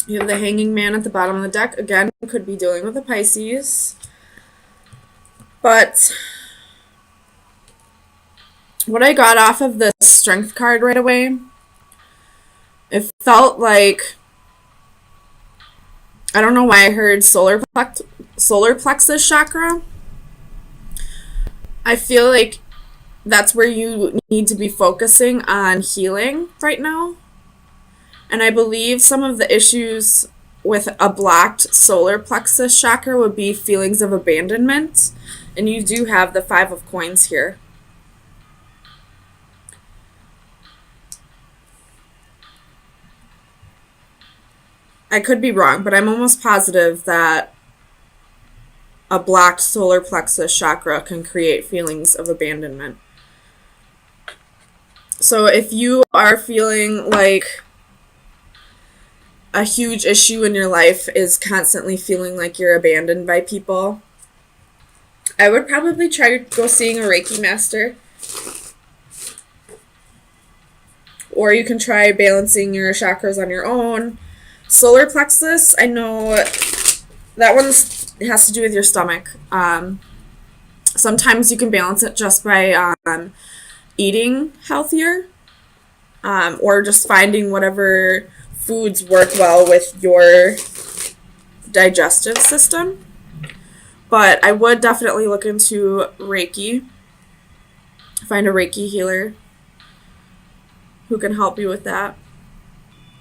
You have the Hanging Man at the bottom of the deck. Again, could be dealing with a Pisces. But what I got off of the Strength card right away, it felt like, I don't know why I heard solar plexus chakra. I feel like that's where you need to be focusing on healing right now. And I believe some of the issues with a blocked solar plexus chakra would be feelings of abandonment. And you do have the 5 of coins here. I could be wrong, but I'm almost positive that a blocked solar plexus chakra can create feelings of abandonment. So if you are feeling like a huge issue in your life is constantly feeling like you're abandoned by people, I would probably try to go seeing a Reiki master. Or you can try balancing your chakras on your own. Solar plexus, I know that one has to do with your stomach. Sometimes you can balance it just by eating healthier, or just finding whatever foods work well with your digestive system. But I would definitely look into Reiki. Find a Reiki healer who can help you with that.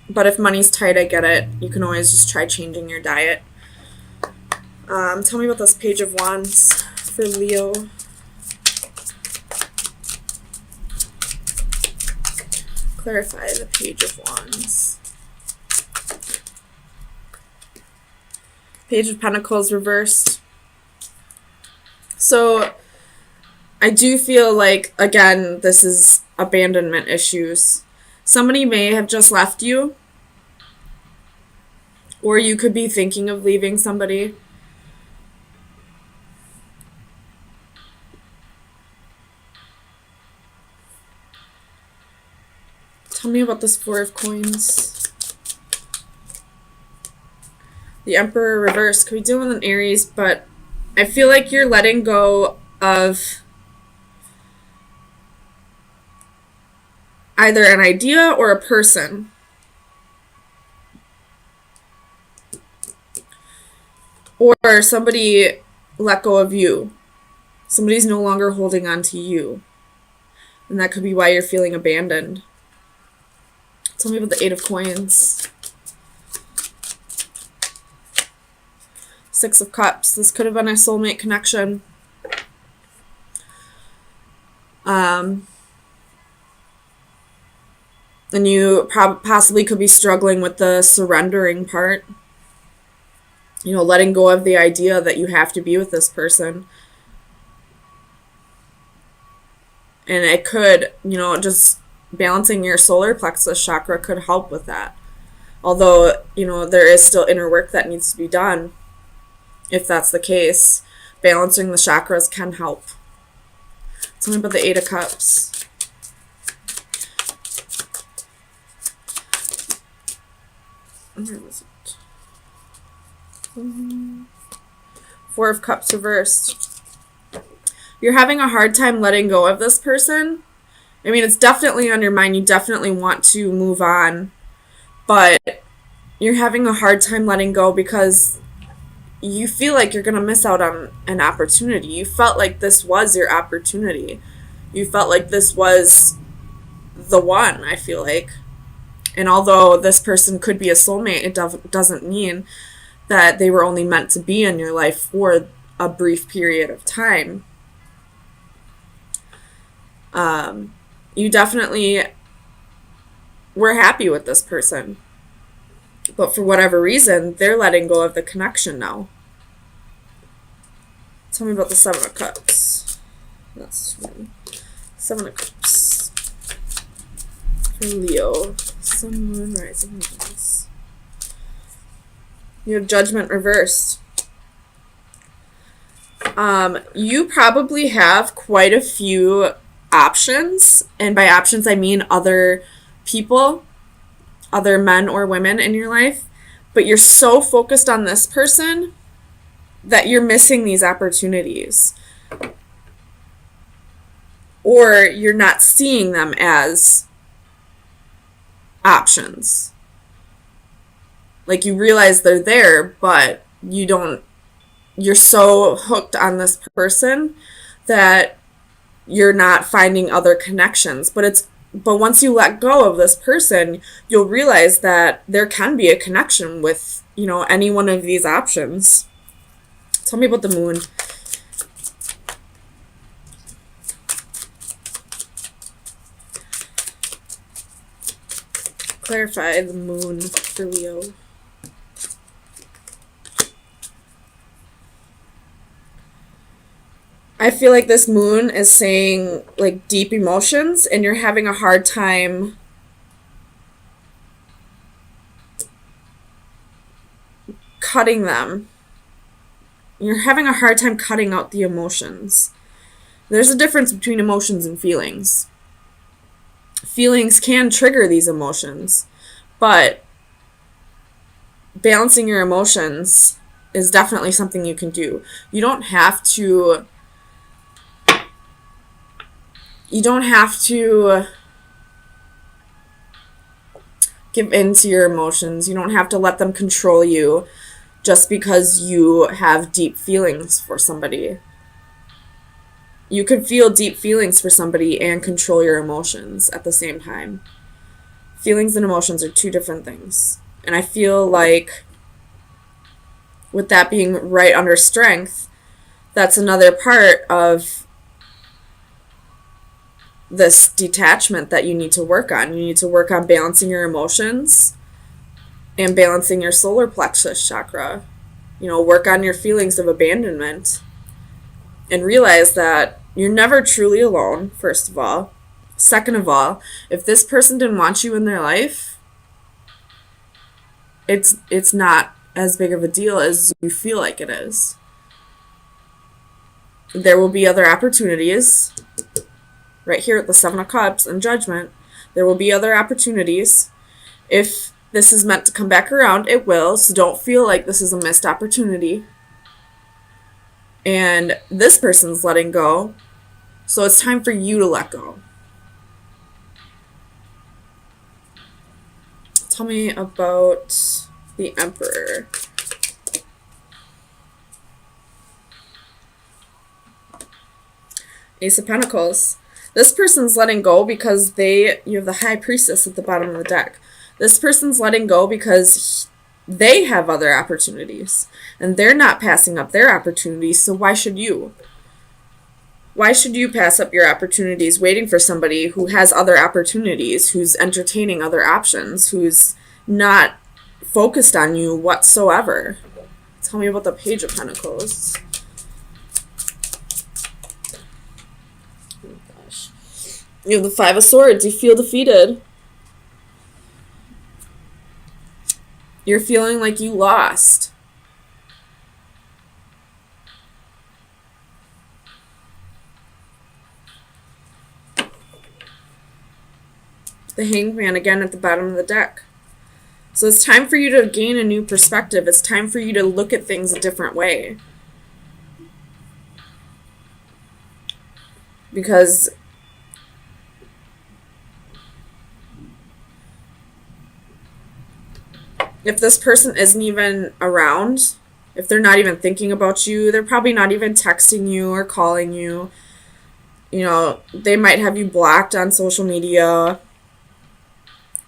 But if money's tight, I get it. You can always just try changing your diet. Tell me about this Page of Wands for Leo. Clarify the Page of Wands. Page of Pentacles reversed. So I do feel like, again, this is abandonment issues. Somebody may have just left you, or you could be thinking of leaving somebody. Tell me about this 4 of Coins. The Emperor reversed. Could be dealing with an Aries, but I feel like you're letting go of either an idea or a person. Or somebody let go of you. Somebody's no longer holding on to you. And that could be why you're feeling abandoned. Tell me about the 8 of Coins. 6 of Cups. This could have been a soulmate connection. And you possibly could be struggling with the surrendering part. You know, letting go of the idea that you have to be with this person. And it could, you know, just balancing your solar plexus chakra could help with that. Although, you know, there is still inner work that needs to be done. If that's the case, balancing the chakras can help. Tell me about the 8 of Cups. Where was it? 4 of Cups reversed. You're having a hard time letting go of this person. I mean, it's definitely on your mind. You definitely want to move on. But you're having a hard time letting go because you feel like you're going to miss out on an opportunity. You felt like this was your opportunity. You felt like this was the one, I feel like. And although this person could be a soulmate, it doesn't mean that they were only meant to be in your life for a brief period of time. You definitely were happy with this person. But for whatever reason, they're letting go of the connection now. Tell me about the 7 of Cups. That's 7 of Cups. For Leo. Sun, Moon, Rising, Venus. You have Judgment reversed. You probably have quite a few options. And by options, I mean other people, other men or women in your life. but you're so focused on this person that you're missing these opportunities. Or you're not seeing them as options. Like, you realize they're there, but you're so hooked on this person that you're not finding other connections. But once you let go of this person, you'll realize that there can be a connection with, any one of these options. Tell me about the moon. Clarify the moon for Leo. I feel like this moon is saying, like, deep emotions, and you're having a hard time cutting them. You're having a hard time cutting out the emotions. There's a difference between emotions and feelings. Feelings can trigger these emotions, but balancing your emotions is definitely something you can do. You don't have to give in to your emotions. You don't have to let them control you just because you have deep feelings for somebody. You can feel deep feelings for somebody and control your emotions at the same time. Feelings and emotions are two different things. And I feel like with that being right under strength, that's another part of this detachment that you need to work on. You need to work on balancing your emotions and balancing your solar plexus chakra. Work on your feelings of abandonment and realize that you're never truly alone, first of all. Second of all, if this person didn't want you in their life, it's not as big of a deal as you feel like it is. There will be other opportunities. Right here at the Seven of Cups and Judgment, there will be other opportunities. If this is meant to come back around, it will, so don't feel like this is a missed opportunity. And this person's letting go, so it's time for you to let go. Tell me about the Emperor. Ace of Pentacles. This person's letting go because you have the High Priestess at the bottom of the deck. This person's letting go because they have other opportunities, and they're not passing up their opportunities, so why should you? Why should you pass up your opportunities waiting for somebody who has other opportunities, who's entertaining other options, who's not focused on you whatsoever? Tell me about the Page of Pentacles. You have the Five of Swords. You feel defeated. You're feeling like you lost. The Hanged Man again at the bottom of the deck. So it's time for you to gain a new perspective. It's time for you to look at things a different way. Because if this person isn't even around, if they're not even thinking about you, they're probably not even texting you or calling you. They might have you blocked on social media.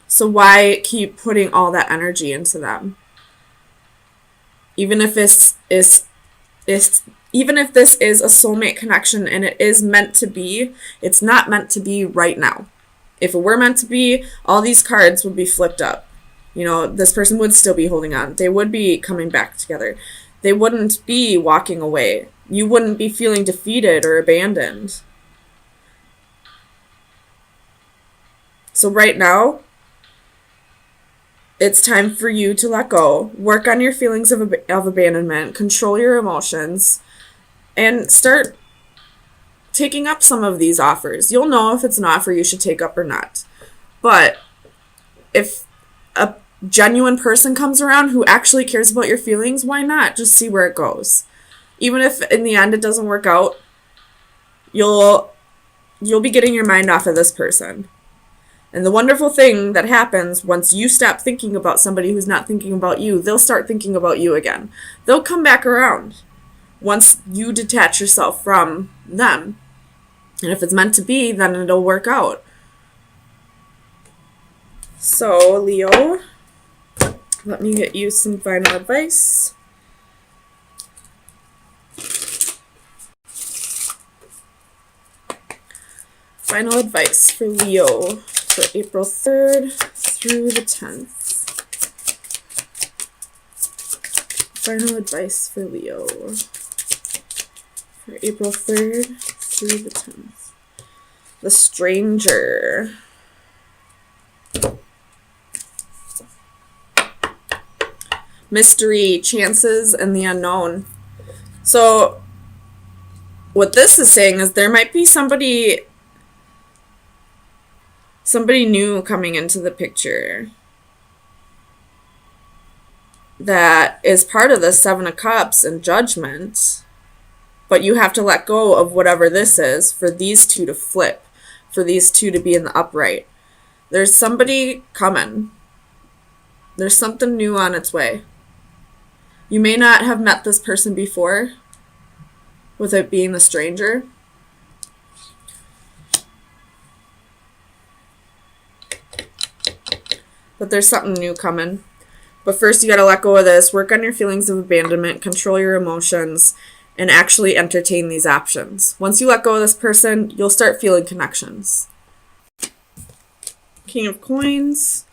So why keep putting all that energy into them? Even if this is a soulmate connection and it is meant to be, it's not meant to be right now. If it were meant to be, all these cards would be flipped up. This person would still be holding on. They would be coming back together. They wouldn't be walking away. You wouldn't be feeling defeated or abandoned. So right now, it's time for you to let go, work on your feelings of abandonment, control your emotions, and start taking up some of these offers. You'll know if it's an offer you should take up or not. But if a genuine person comes around who actually cares about your feelings, why not just see where it goes? Even if in the end it doesn't work out, you'll be getting your mind off of this person. And the wonderful thing that happens once you stop thinking about somebody who's not thinking about you, they'll start thinking about you again. They'll come back around once you detach yourself from them. And if it's meant to be, then it'll work out. So, Leo, let me get you some final advice. Final advice for Leo for April 3rd through the 10th. Final advice for Leo for April 3rd through the 10th. The Stranger. Mystery, chances, and the unknown. So, what this is saying is there might be somebody new coming into the picture that is part of the Seven of Cups and Judgment, but you have to let go of whatever this is for these two to flip, for these two to be in the upright. There's somebody coming. There's something new on its way. You may not have met this person before, with it being the Stranger. But there's something new coming. But first you gotta let go of this, work on your feelings of abandonment, control your emotions, and actually entertain these options. Once you let go of this person, you'll start feeling connections. King of Coins,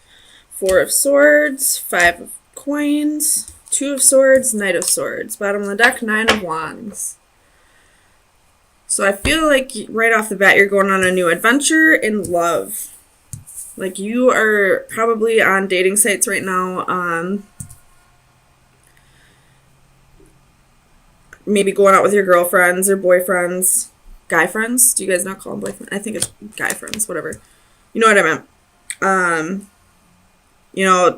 Four of Swords, Five of Coins, Two of Swords, Knight of Swords. Bottom of the deck, Nine of Wands. So I feel like right off the bat you're going on a new adventure in love. Like you are probably on dating sites right now. Maybe going out with your girlfriends or boyfriends. Guy friends? Do you guys not call them boyfriends? I think it's guy friends, whatever. You know what I meant.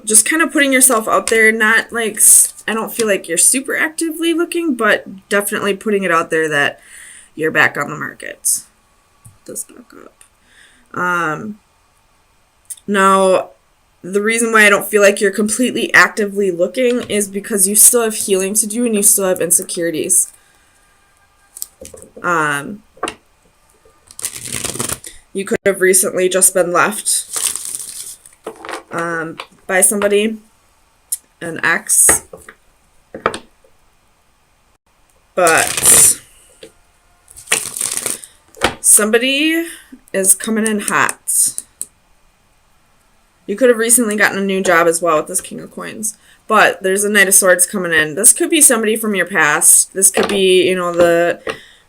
Just kind of putting yourself out there. Not like, I don't feel like you're super actively looking, but definitely putting it out there that you're back on the market. This back up. Now, the reason why I don't feel like you're completely actively looking is because you still have healing to do and you still have insecurities. You could have recently just been left by somebody, an ex. But somebody is coming in hot. You could have recently gotten a new job as well with this King of Coins. But there's a Knight of Swords coming in. This could be somebody from your past. This could be, the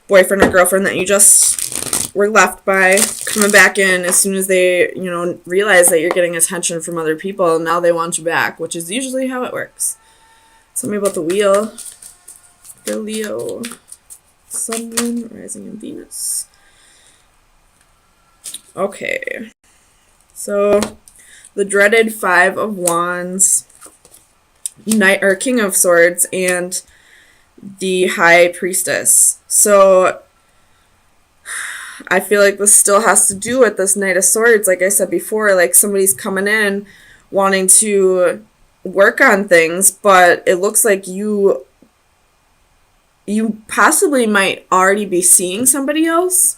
boyfriend or girlfriend that you just were left by, coming back in as soon as they, realize that you're getting attention from other people. And now they want you back, which is usually how it works. Tell me about the Wheel. For Leo. Sun, Moon, Rising, and Venus. Okay. So the dreaded Five of Wands, King of Swords, and the High Priestess. So I feel like this still has to do with this Knight of Swords. Like I said before, like somebody's coming in wanting to work on things, but it looks like you possibly might already be seeing somebody else,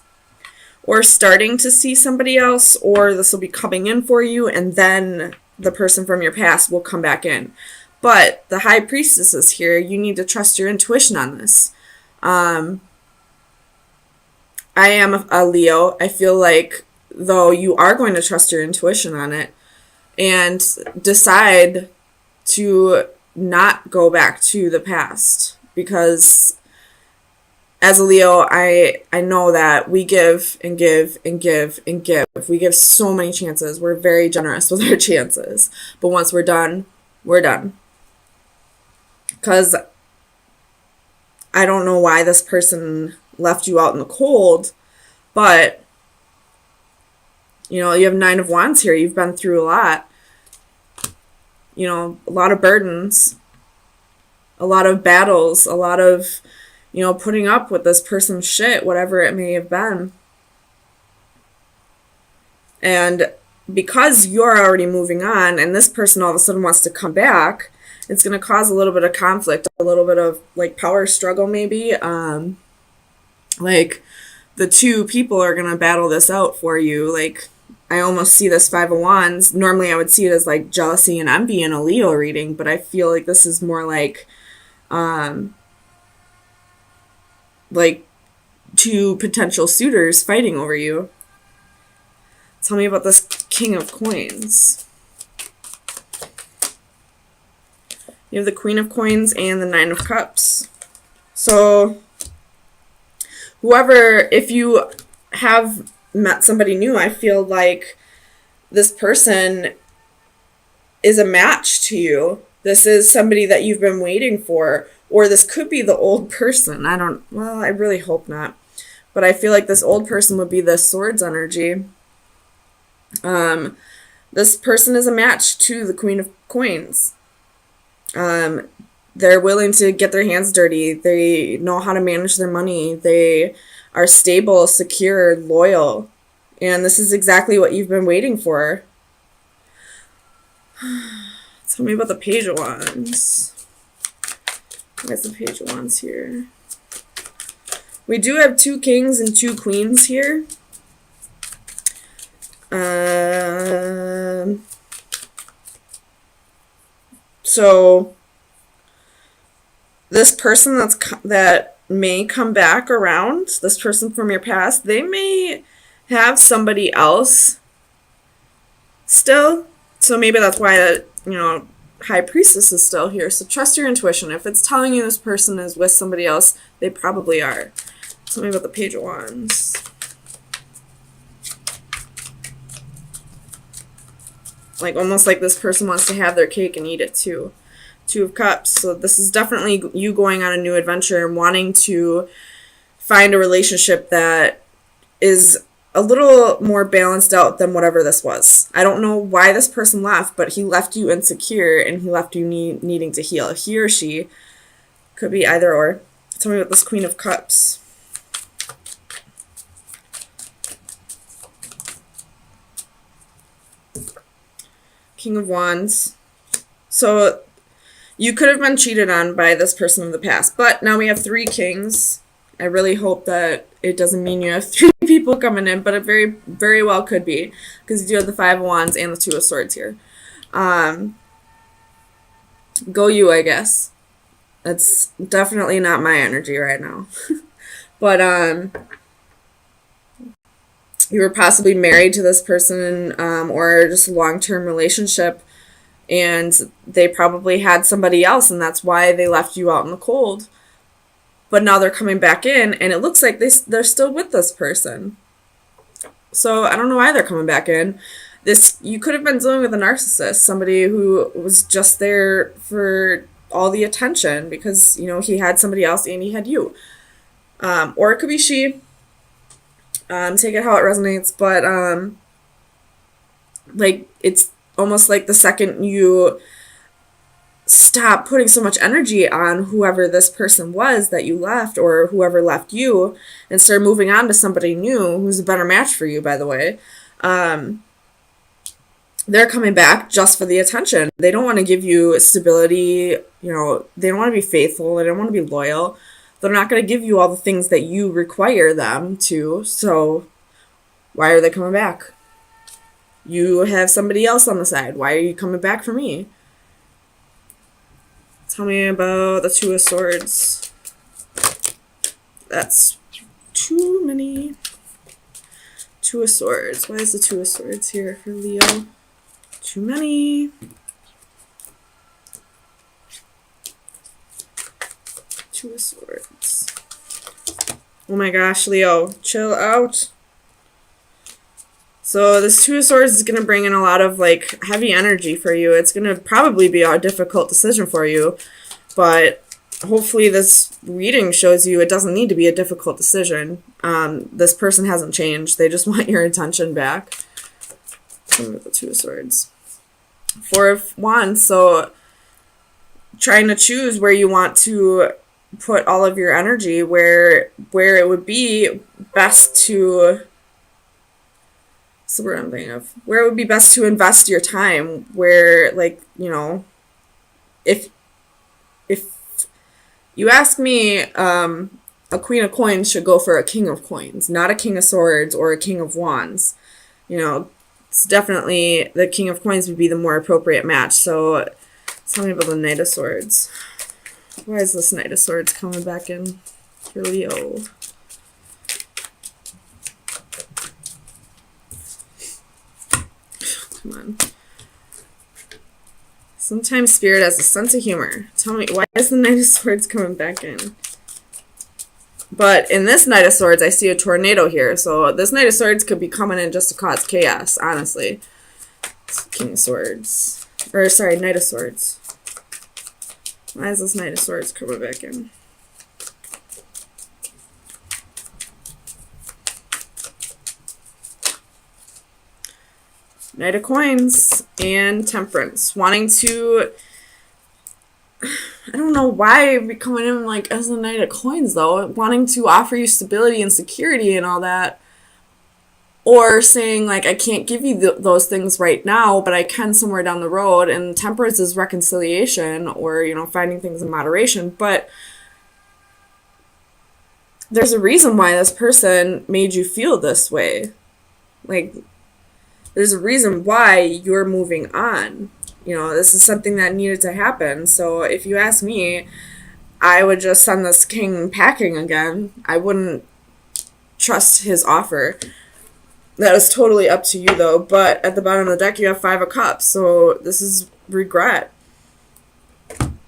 or starting to see somebody else, or this will be coming in for you, and then the person from your past will come back in. But the High Priestess is here. You need to trust your intuition on this. I am a Leo. I feel like, though, you are going to trust your intuition on it and decide to not go back to the past, because as a Leo, I know that we give and give and give and give. We give so many chances. We're very generous with our chances. But once we're done, we're done. Because I don't know why this person left you out in the cold, but, you have Nine of Wands here. You've been through a lot. you know, a lot of burdens, a lot of battles, a lot of, you know, putting up with this person's shit, whatever it may have been. And because you're already moving on and this person all of a sudden wants to come back, it's going to cause a little bit of conflict, a little bit of like power struggle maybe. Like the two people are going to battle this out for you. Like I almost see this Five of Wands. Normally I would see it as like jealousy and envy in a Leo reading, but I feel like this is more like two potential suitors fighting over you. Tell me about this King of Coins. You have the Queen of Coins and the Nine of Cups. So, whoever, if you have met somebody new, I feel like this person is a match to you. This is somebody that you've been waiting for. Or this could be the old person. I really hope not. But I feel like this old person would be the Swords energy. This person is a match to the Queen of Coins. They're willing to get their hands dirty. They know how to manage their money. They are stable, secure, loyal. And this is exactly what you've been waiting for. Tell me about the Page of Wands. Where's the Page of Wands here? We do have 2 kings and 2 queens here. So this person that may come back around, this person from your past, they may have somebody else still. So maybe that's why that, you know, High Priestess is still here. So trust your intuition. If it's telling you this person is with somebody else, they probably are. Tell me about the Page of Wands. Like almost like this person wants to have their cake and eat it too. 2 of Cups. So this is definitely you going on a new adventure and wanting to find a relationship that is a little more balanced out than whatever this was. I don't know why this person left, but he left you insecure and he left you needing to heal. He or she could be either or. Tell me about this Queen of Cups. King of Wands. So you could have been cheated on by this person of the past, but now we have 3 kings. I really hope that it doesn't mean you have 3 people coming in, but it very, very well could be, because you do have the 5 of Wands and the 2 of Swords here. Go you, I guess. That's definitely not my energy right now. But you were possibly married to this person, or just a long-term relationship, and they probably had somebody else, and that's why they left you out in the cold. But now they're coming back in, and it looks like they're still with this person. So I don't know why they're coming back in. You could have been dealing with a narcissist, somebody who was just there for all the attention because, you know, he had somebody else and he had you. Or it could be she. Take it how it resonates, but like it's almost like the second you stop putting so much energy on whoever this person was that you left or whoever left you and start moving on to somebody new who's a better match for you, by the way, they're coming back just for the attention. They don't want to give you stability, you know, they don't want to be faithful, they don't want to be loyal. They're not going to give you all the things that you require them to, so why are they coming back? You have somebody else on the side. Why are you coming back for me? Tell me about the 2 of Swords. That's too many. 2 of Swords. Why is the 2 of Swords here for Leo? Too many. Two of Swords. Oh my gosh, Leo, chill out. So this 2 of Swords is going to bring in a lot of like heavy energy for you. It's going to probably be a difficult decision for you, but hopefully this reading shows you it doesn't need to be a difficult decision. This person hasn't changed. They just want your attention back. The 2 of Swords. Four of Wands, so trying to choose where you want to put all of your energy, where it would be best to, so what I'm thinking of, where it would be best to invest your time, where, like, you know, if you ask me, a Queen of Coins should go for a King of Coins, not a King of Swords or a King of Wands. You know, it's definitely the King of Coins would be the more appropriate match. So tell me about the Knight of Swords. Why is this Knight of Swords coming back in for Leo? Come on. Sometimes Spirit has a sense of humor. Tell me, why is the Knight of Swords coming back in? But in this Knight of Swords, I see a tornado here. So this Knight of Swords could be coming in just to cause chaos, honestly. It's King of Swords. Or, sorry, Knight of Swords. Why is this Knight of Swords coming back in? Knight of Coins and Temperance. Wanting to... I don't know why we coming in like as the Knight of Coins, though. Wanting to offer you stability and security and all that. Or saying, like, I can't give you those things right now, but I can somewhere down the road. And Temperance is reconciliation or, you know, finding things in moderation. But there's a reason why this person made you feel this way. Like, there's a reason why you're moving on. You know, this is something that needed to happen. So if you ask me, I would just send this king packing again. I wouldn't trust his offer. That is totally up to you, though. But at the bottom of the deck, you have Five of Cups. So this is regret.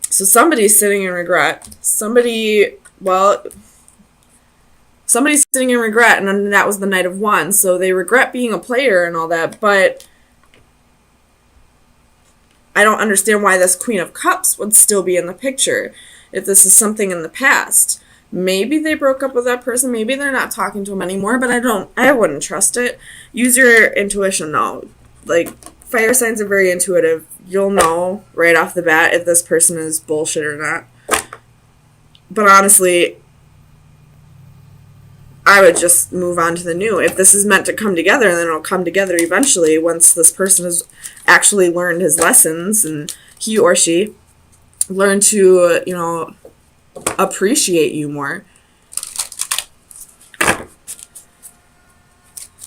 So somebody's sitting in regret. Somebody's sitting in regret, and then that was the Knight of Wands. So they regret being a player and all that, but I don't understand why this Queen of Cups would still be in the picture if this is something in the past. Maybe they broke up with that person. Maybe they're not talking to him anymore, but I wouldn't trust it. Use your intuition, though. Like, fire signs are very intuitive. You'll know right off the bat if this person is bullshit or not. But honestly, I would just move on to the new. If this is meant to come together, then it'll come together eventually once this person has actually learned his lessons and he or she learned to, you know, appreciate you more.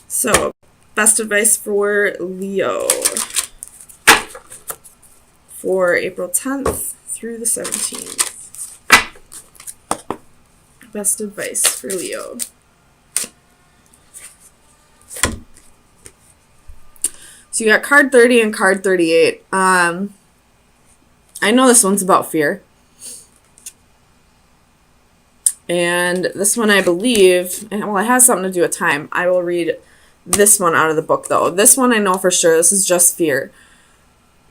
So, best advice for Leo for April 10th through the 17th. Best advice for Leo. So you got card 30 and card 38. I know this one's about fear. And this one, I believe, well, it has something to do with time. I will read this one out of the book, though. This one I know for sure. This is just fear.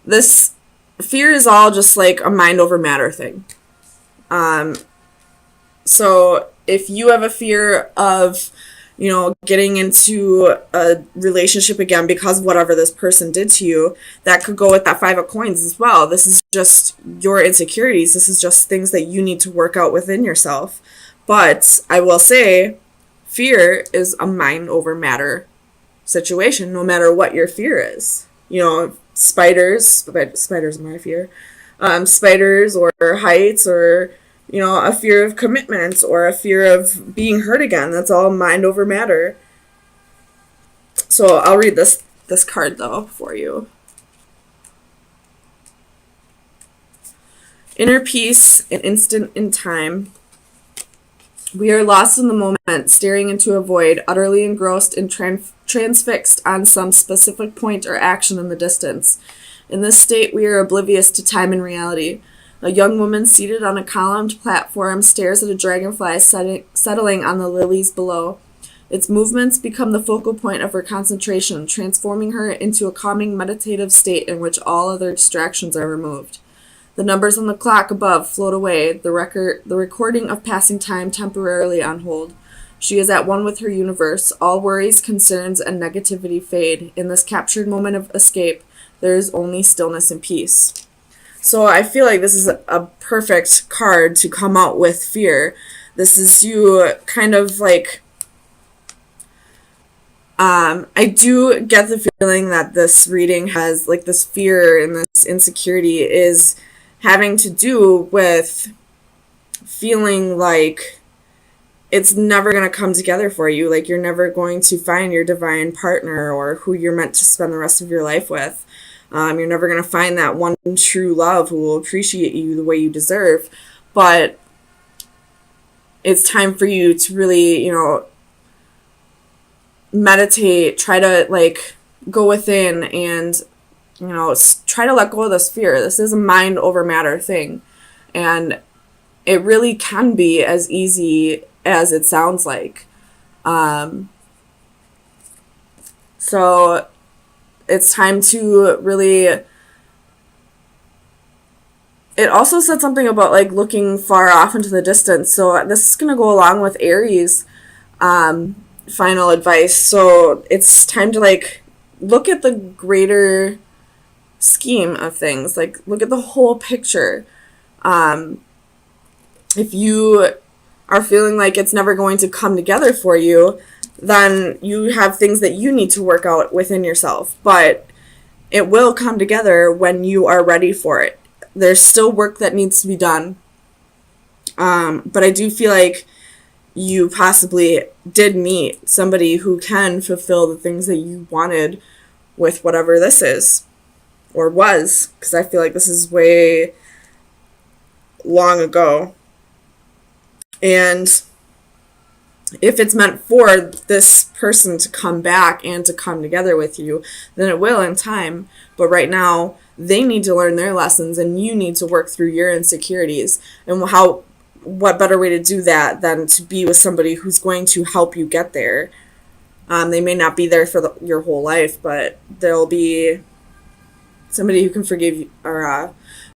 This fear is all just like a mind over matter thing. So if you have a fear of, you know, getting into a relationship again because of whatever this person did to you, that could go with that Five of Coins as well. This is just your insecurities. This is just things that you need to work out within yourself. But I will say, fear is a mind over matter situation, no matter what your fear is. You know, spiders are my fear. Spiders or heights or, you know, a fear of commitment or a fear of being hurt again. That's all mind over matter. So I'll read this card, though, for you. Inner peace, an instant in time. We are lost in the moment, staring into a void, utterly engrossed and transfixed on some specific point or action in the distance. In this state, we are oblivious to time and reality. A young woman seated on a columned platform stares at a dragonfly settling on the lilies below. Its movements become the focal point of her concentration, transforming her into a calming meditative state in which all other distractions are removed. The numbers on the clock above float away, the recording of passing time temporarily on hold. She is at one with her universe. All worries, concerns, and negativity fade. In this captured moment of escape, there is only stillness and peace. So I feel like this is a perfect card to come out with fear. This is you kind of like, I do get the feeling that this reading has, like, this fear and this insecurity is having to do with feeling like it's never going to come together for you. Like, you're never going to find your divine partner or who you're meant to spend the rest of your life with. You're never going to find that one true love who will appreciate you the way you deserve. But it's time for you to really, meditate, try to, like, go within and, try to let go of this fear. This is a mind over matter thing. And it really can be as easy as it sounds like. So it's time to really... It also said something about, like, looking far off into the distance. So this is going to go along with Aries' final advice. So it's time to, like, look at the greater scheme of things. Like, look at the whole picture. If you are feeling like it's never going to come together for you, then you have things that you need to work out within yourself. But it will come together when you are ready for it. There's still work that needs to be done. But I do feel like you possibly did meet somebody who can fulfill the things that you wanted with whatever this is. Or was. Because I feel like this is way long ago. And if it's meant for this person to come back and to come together with you, then it will in time. But right now, they need to learn their lessons, and you need to work through your insecurities. And what better way to do that than to be with somebody who's going to help you get there? They may not be there for your whole life, but they'll be somebody who can forgive you, or